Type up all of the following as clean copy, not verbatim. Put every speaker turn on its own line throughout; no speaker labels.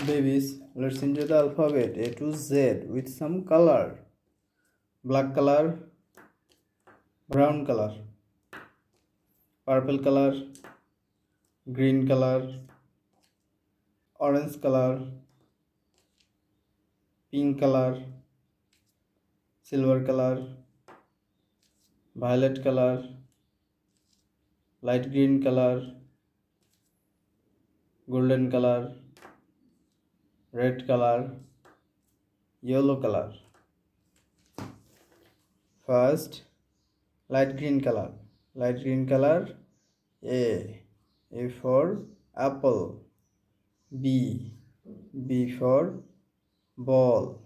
Babies, let's enjoy the alphabet A to Z with some color. Black color, brown color, purple color, green color, orange color, pink color, silver color, violet color, light green color, golden color, red color, yellow color. First, light green color. Light green color A for apple. B for ball.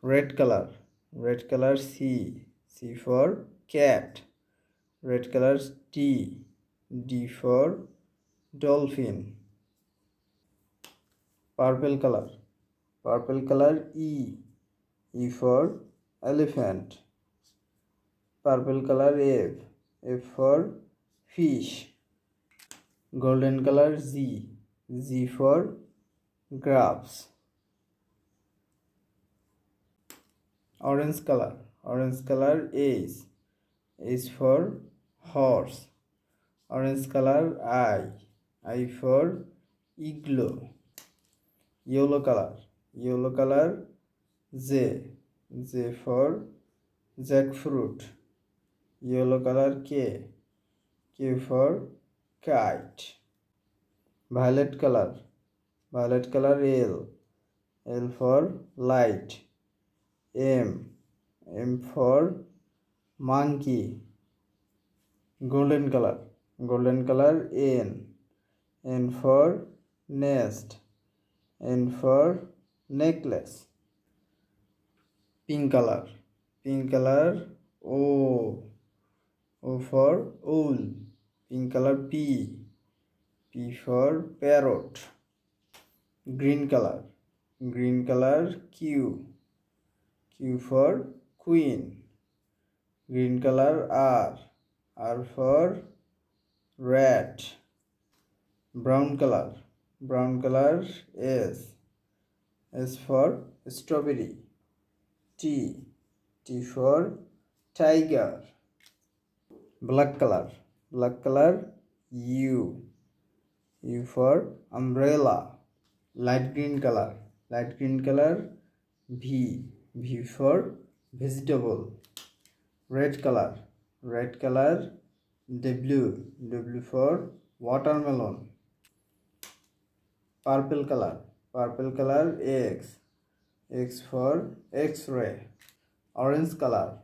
Red color C for cat. Red color D for dolphin. Purple color E for elephant. Purple color F for fish. Golden color Z for grapes. Orange color H for horse. Orange color I for igloo. Yellow color J for jackfruit. Yellow color K for kite. Violet color L for light. M for monkey. Golden color N for nest. N for necklace. Pink color O for owl. Pink color P for parrot. Green color Q for queen. Green color R for rat. Brown color S for strawberry. T for tiger. Black color U for umbrella. Light green color V for vegetable. Red color W for watermelon. Purple color X for X-ray. Orange color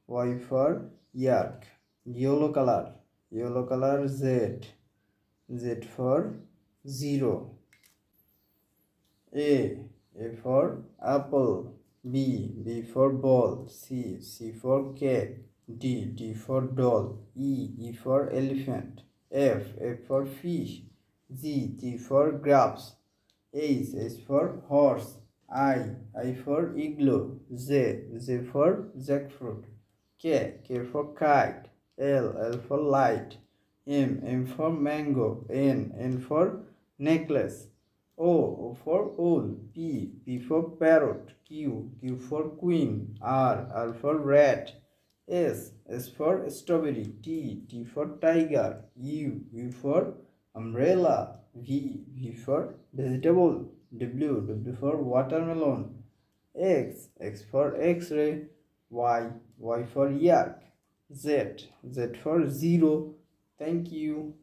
Y for yak. Yellow color Z for zero. A for apple. B for ball. C for cat. D for doll. E for elephant. F for fish. G for grapes. H for horse. I for igloo. Z for jackfruit. K for kite. L for light. M for mango. N for necklace. O for owl. P for parrot. Q for queen. R for rat. S for strawberry. T for tiger. U for umbrella. V for vegetable. W for watermelon. X for X-ray. Y for yak. Z for zero. Thank you.